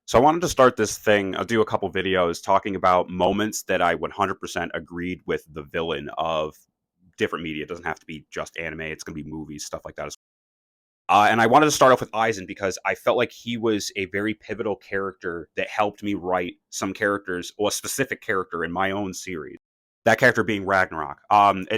So I wanted to start this thing. I'll do a couple videos talking about moments that I 100% agreed with the villain of different media. It doesn't have to be just anime. It's going to be movies, stuff like that. And I wanted to start off with Aizen because I felt like he was a very pivotal character that helped me write some characters, or a specific character in my own series. That character being Ragnarok.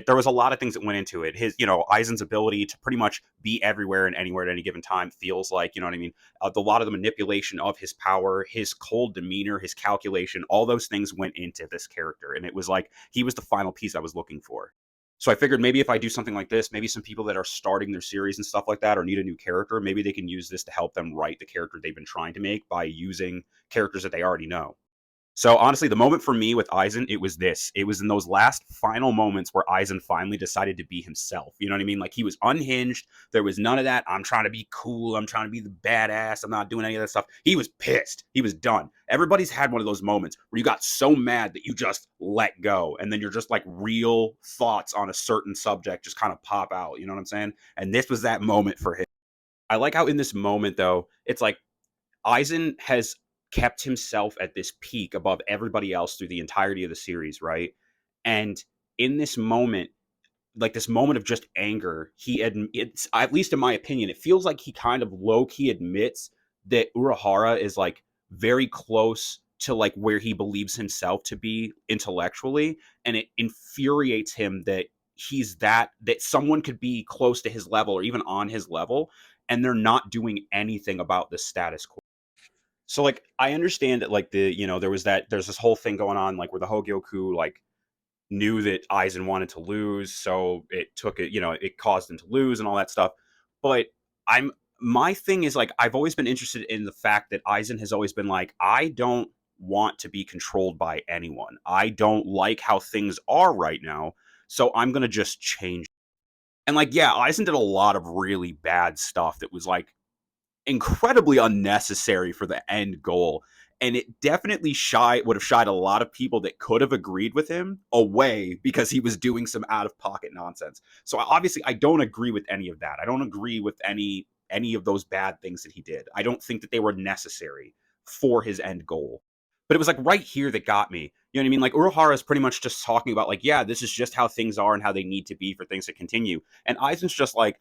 There was a lot of things that went into it. Aizen's ability to pretty much be everywhere and anywhere at any given time feels like, you know what I mean? A lot of the manipulation of his power, his cold demeanor, his calculation, all those things went into this character. And it was like he was the final piece I was looking for. So I figured maybe if I do something like this, maybe some people that are starting their series and stuff like that or need a new character, maybe they can use this to help them write the character they've been trying to make by using characters that they already know. So honestly, the moment for me with Aizen, it was this. It was in those last final moments where Aizen finally decided to be himself. You know what I mean? Like he was unhinged. There was none of that. I'm trying to be cool. I'm trying to be the badass. I'm not doing any of that stuff. He was pissed. He was done. Everybody's had one of those moments where you got so mad that you just let go. And then you're just like real thoughts on a certain subject just kind of pop out. You know what I'm saying? And this was that moment for him. I like how in this moment, though, it's like Eisen has kept himself at this peak above everybody else through the entirety of the series, right? And in this moment, like this moment of just anger, it's at least in my opinion, it feels like he kind of low key admits that Urahara is like very close to like where he believes himself to be intellectually, and it infuriates him that that someone could be close to his level or even on his level, and they're not doing anything about the status quo. So like I understand that like there's this whole thing going on like where the Hogyoku like knew that Aizen wanted to lose, so it caused him to lose and all that stuff. But I'm my thing is like I've always been interested in the fact that Aizen has always been like, I don't want to be controlled by anyone. I don't like how things are right now, so I'm gonna just change. And like, yeah, Aizen did a lot of really bad stuff that was like incredibly unnecessary for the end goal. And it definitely would have shied a lot of people that could have agreed with him away because he was doing some out of pocket nonsense. So obviously I don't agree with any of that. I don't agree with any of those bad things that he did. I don't think that they were necessary for his end goal. But it was like right here that got me. You know what I mean? Like Uruhara is pretty much just talking about like, yeah, this is just how things are and how they need to be for things to continue. And Aizen's just like,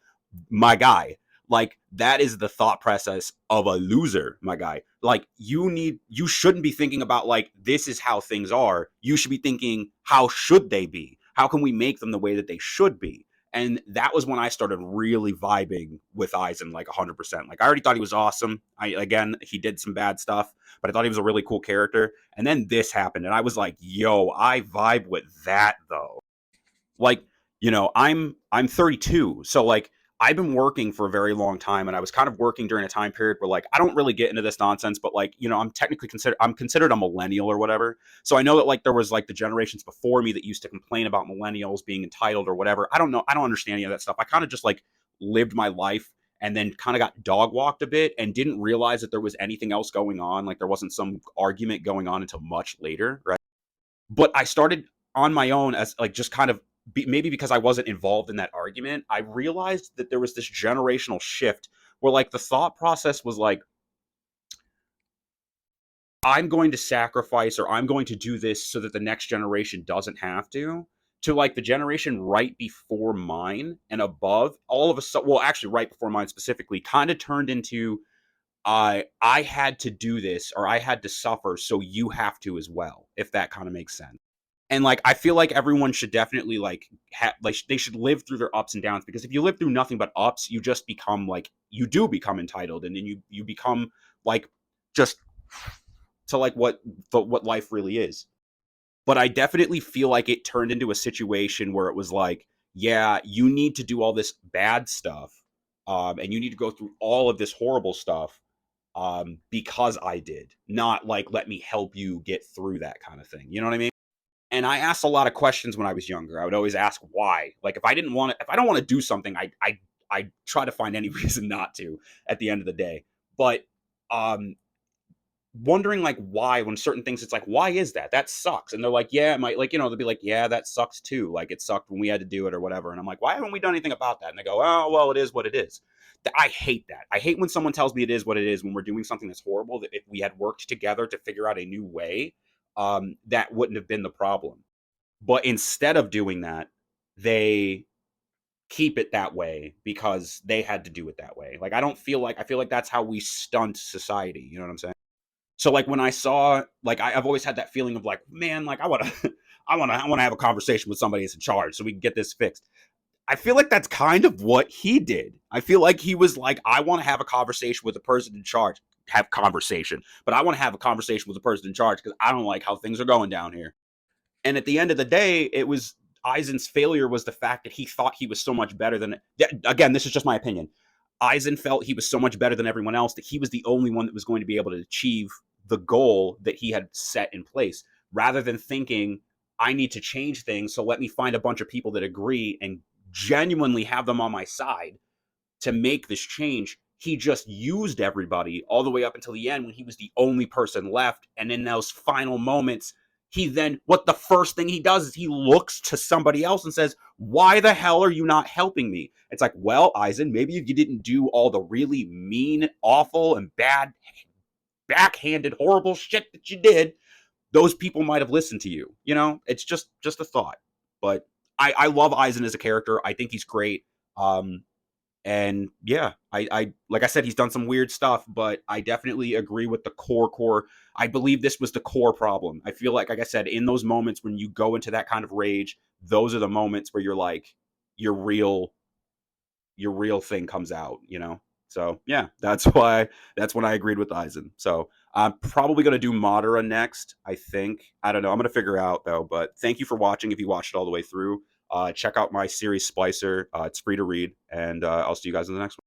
my guy, like that is the thought process of a loser, my guy. Like you shouldn't be thinking about like this is how things are. You should be thinking how should they be? How can we make them the way that they should be? And that was when I started really vibing with Aizen like 100%. Like I already thought he was awesome. He did some bad stuff, but I thought he was a really cool character. And then this happened and I was like, "Yo, I vibe with that though." Like, I'm 32, so like I've been working for a very long time, and I was kind of working during a time period where like I don't really get into this nonsense, but like I'm considered a millennial or whatever. So I know that like there was like the generations before me that used to complain about millennials being entitled or whatever. I don't know. I don't understand any of that stuff. I kind of just like lived my life and then kind of got dog walked a bit and didn't realize that there was anything else going on. Like there wasn't some argument going on until much later, right? But I started on my own as like just kind of maybe because I wasn't involved in that argument, I realized that there was this generational shift where like the thought process was like, I'm going to sacrifice or I'm going to do this so that the next generation doesn't have to like the generation right before mine and above all of a sudden, well, actually right before mine specifically kind of turned into I had to do this or I had to suffer, so you have to as well, if that kind of makes sense. And like I feel like everyone should definitely like they should live through their ups and downs, because if you live through nothing but ups, you just become like you do become entitled, and then you become like just to like what life really is. But I definitely feel like it turned into a situation where it was like, yeah, you need to do all this bad stuff, and you need to go through all of this horrible stuff, because I did, not like let me help you get through that kind of thing. You know what I mean? And I asked a lot of questions when I was younger. I would always ask why. Like if I don't want to do something, I try to find any reason not to at the end of the day. But um wondering like why when certain things it's like why is that that sucks, and they're like yeah it might, like, they'll be like yeah that sucks too, like it sucked when we had to do it or whatever, and I'm like why haven't we done anything about that, and they go oh well it is what it is. I hate that. I hate when someone tells me it is what it is when we're doing something that's horrible, that if we had worked together to figure out a new way, that wouldn't have been the problem. But instead of doing that, they keep it that way because they had to do it that way. Like I feel like that's how we stunt society. You know what I'm saying? So like when I saw like I've always had that feeling of like, man, like I wanna I wanna have a conversation with somebody that's in charge so we can get this fixed. I feel like that's kind of what he did. I feel like he was like, I want to have a conversation with the person in charge. Have conversation, but I want to have a conversation with the person in charge because I don't like how things are going down here. And at the end of the day, it was Aizen's failure was the fact that he thought he was so much better than. Again, this is just my opinion. Aizen felt he was so much better than everyone else that he was the only one that was going to be able to achieve the goal that he had set in place, rather than thinking, I need to change things. So let me find a bunch of people that agree and genuinely have them on my side to make this change. He just used everybody all the way up until the end when he was the only person left. And in those final moments, he then, what the first thing he does is he looks to somebody else and says, why the hell are you not helping me? It's like, well, Aizen, maybe if you didn't do all the really mean, awful, and bad, backhanded, horrible shit that you did, those people might have listened to you. You know, it's just a thought. But I love Aizen as a character. I think he's great. And yeah, I like I said, he's done some weird stuff, but I definitely agree with the core. I believe this was the core problem. I feel like I said, in those moments when you go into that kind of rage, those are the moments where you're like, your real your real thing comes out, you know? So yeah, that's when I agreed with Eisen. So I'm probably gonna do Madara next, I think. I don't know. I'm gonna figure out though, but thank you for watching if you watched it all the way through. Check out my series Splicer. It's free to read, and I'll see you guys in the next one.